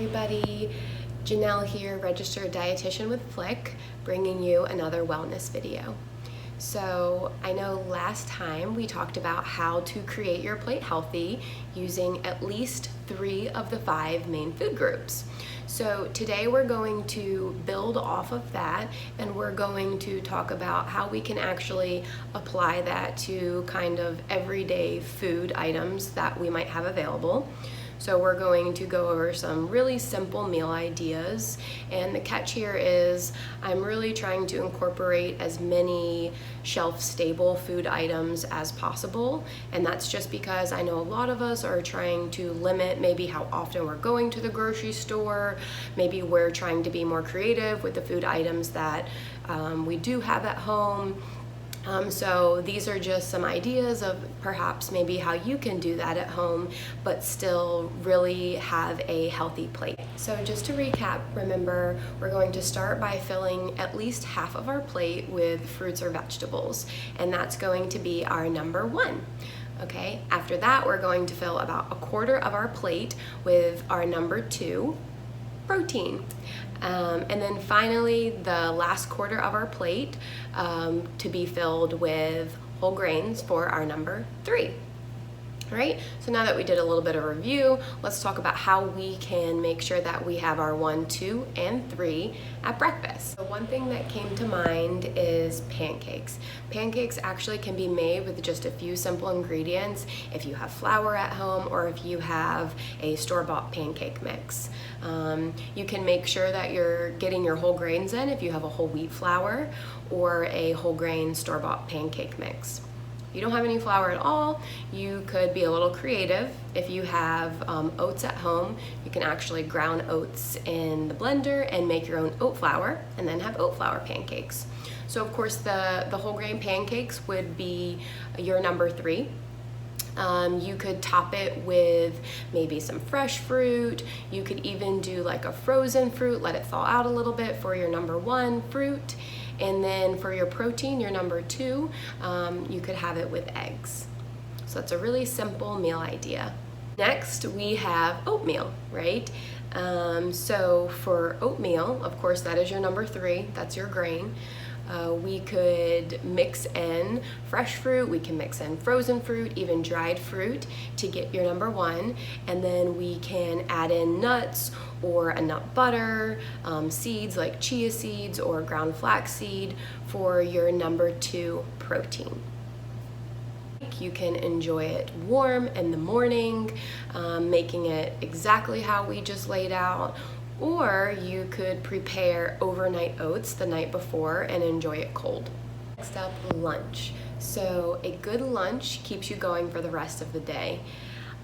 everybody, Janelle here, registered dietitian with Flick, bringing you another wellness video. So I know last time we talked about how to create your plate healthy using at least 3 of the 5 main food groups. So today we're going to build off of that, and we're going to talk about how we can actually apply that to kind of everyday food items that we might have available. So we're going to go over some really simple meal ideas, and the catch here is I'm really trying to incorporate as many shelf-stable food items as possible, and that's just because I know a lot of us are trying to limit maybe how often we're going to the grocery store. Maybe we're trying to be more creative with the food items that we do have at home. So these are just some ideas of perhaps maybe how you can do that at home but still really have a healthy plate. So just to recap, remember we're going to start by filling at least half of our plate with fruits or vegetables, and that's going to be our number 1. Okay, after that we're going to fill about 1/4 of our plate with our number 2, protein. And then finally, the last 1/4 of our plate to be filled with whole grains for our number 3. All right, so now that we did a little bit of review, let's talk about how we can make sure that we have our 1, 2, and 3 at breakfast. So one thing that came to mind is pancakes. Pancakes actually can be made with just a few simple ingredients if you have flour at home or if you have a store-bought pancake mix. You can make sure that you're getting your whole grains in if you have a whole wheat flour or a whole grain store-bought pancake mix. If you don't have any flour at all, you could be a little creative. If you have oats at home, you can actually ground oats in the blender and make your own oat flour and then have oat flour pancakes. So of course the whole grain pancakes would be your number 3. You could top it with maybe some fresh fruit. You could even do like a frozen fruit, let it thaw out a little bit for your number 1 fruit. And then for your protein, your number 2, you could have it with eggs. So it's a really simple meal idea. Next, we have oatmeal, right? So for oatmeal, of course, that is your number 3. That's your grain. We could mix in fresh fruit, we can mix in frozen fruit, even dried fruit to get your number 1, and then we can add in nuts or a nut butter, seeds like chia seeds or ground flaxseed for your number 2 protein. You can enjoy it warm in the morning, making it exactly how we just laid out, or you could prepare overnight oats the night before and enjoy it cold. Next up, lunch. So a good lunch keeps you going for the rest of the day.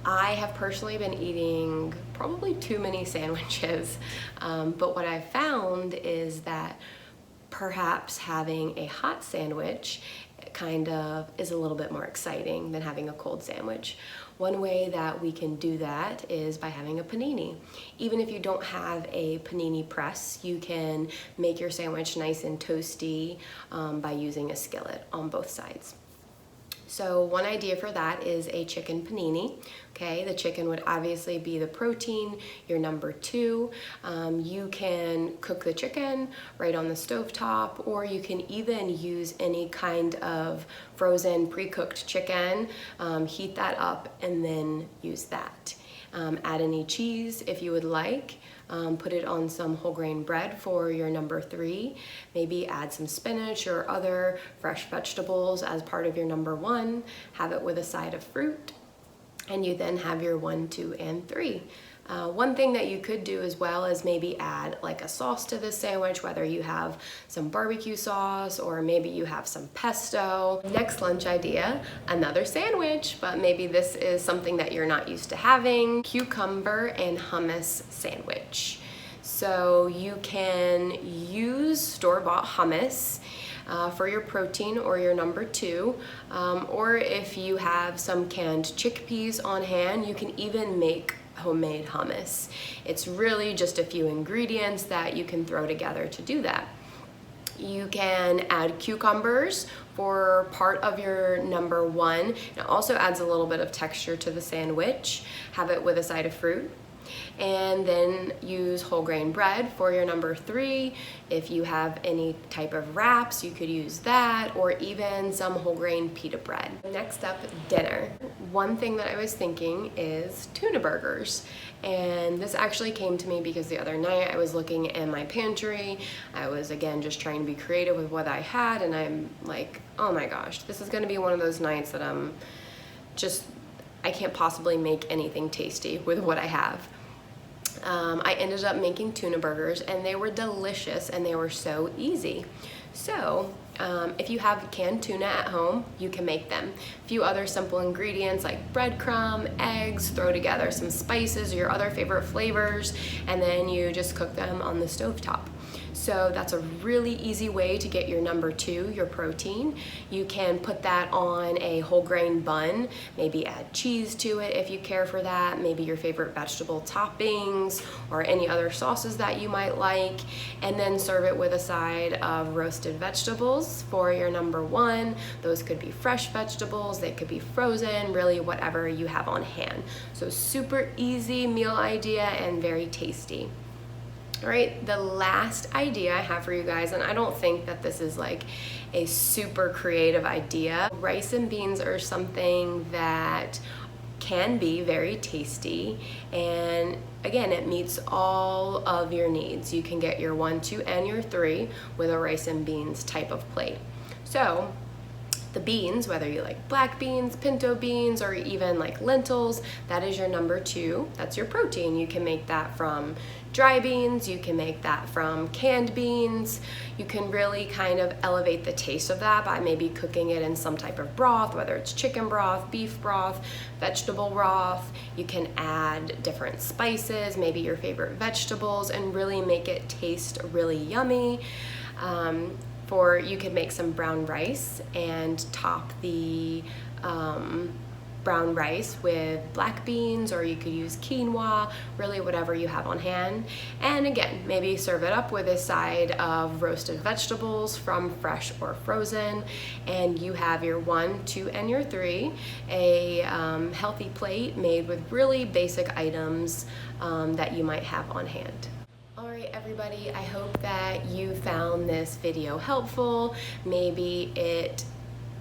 I have personally been eating probably too many sandwiches, but what I found is that perhaps having a hot sandwich kind of is a little bit more exciting than having a cold sandwich. One way that we can do that is by having a panini. Even if you don't have a panini press, you can make your sandwich nice and toasty by using a skillet on both sides. So one idea for that is a chicken panini. Okay, the chicken would obviously be the protein, your number 2. You can cook the chicken right on the stovetop, or you can even use any kind of frozen pre-cooked chicken, heat that up and then use that. Add any cheese if you would like. Put it on some whole grain bread for your number 3. Maybe add some spinach or other fresh vegetables as part of your number 1. Have it with a side of fruit, and you then have your 1, 2, and 3. One thing that you could do as well is maybe add like a sauce to this sandwich, whether you have some barbecue sauce or maybe you have some pesto. Next lunch idea, another sandwich, but maybe this is something that you're not used to having. Cucumber and hummus sandwich. So you can use store-bought hummus for your protein or your number 2, or if you have some canned chickpeas on hand, you can even make homemade hummus. It's really just a few ingredients that you can throw together to do that. You can add cucumbers for part of your number 1. It also adds a little bit of texture to the sandwich. Have it with a side of fruit. And then use whole grain bread for your number 3. If you have any type of wraps, you could use that, or even some whole grain pita bread. Next up, dinner. One thing that I was thinking is tuna burgers. And this actually came to me because the other night I was looking in my pantry. I was, again, just trying to be creative with what I had, and I'm like, oh my gosh, this is gonna be one of those nights that I can't possibly make anything tasty with what I have. I ended up making tuna burgers, and they were delicious, and they were so easy. So if you have canned tuna at home, you can make them. A few other simple ingredients like breadcrumb, eggs, throw together some spices, your other favorite flavors, and then you just cook them on the stovetop. So that's a really easy way to get your number 2, your protein. You can put that on a whole grain bun, maybe add cheese to it if you care for that, maybe your favorite vegetable toppings or any other sauces that you might like, and then serve it with a side of roasted vegetables for your number 1. Those could be fresh vegetables, they could be frozen, really whatever you have on hand. So super easy meal idea and very tasty. All right, the last idea I have for you guys, and I don't think that this is like a super creative idea. Rice and beans are something that can be very tasty, and again, it meets all of your needs. You can get your 1, 2, and your 3 with a rice and beans type of plate. So the beans, whether you like black beans, pinto beans, or even like lentils, that is your number 2. That's your protein. You can make that from dry beans, you can make that from canned beans. You can really kind of elevate the taste of that by maybe cooking it in some type of broth, whether it's chicken broth, beef broth, vegetable broth. You can add different spices, maybe your favorite vegetables, and really make it taste really yummy. You could make some brown rice and top the brown rice with black beans, or you could use quinoa, really whatever you have on hand. And again, maybe serve it up with a side of roasted vegetables from fresh or frozen, and you have your 1, 2, and your 3, a healthy plate made with really basic items that you might have on hand. Alright everybody, I hope that you found this video helpful. Maybe it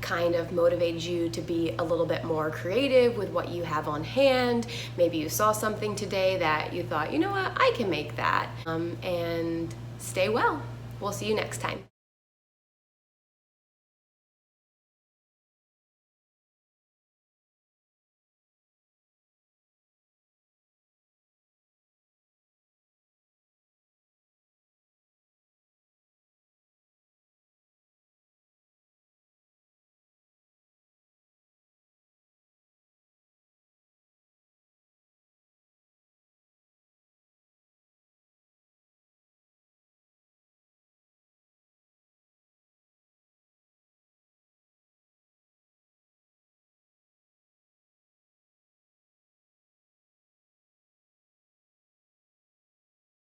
kind of motivated you to be a little bit more creative with what you have on hand. Maybe you saw something today that you thought, you know what, I can make that. And stay well. We'll see you next time.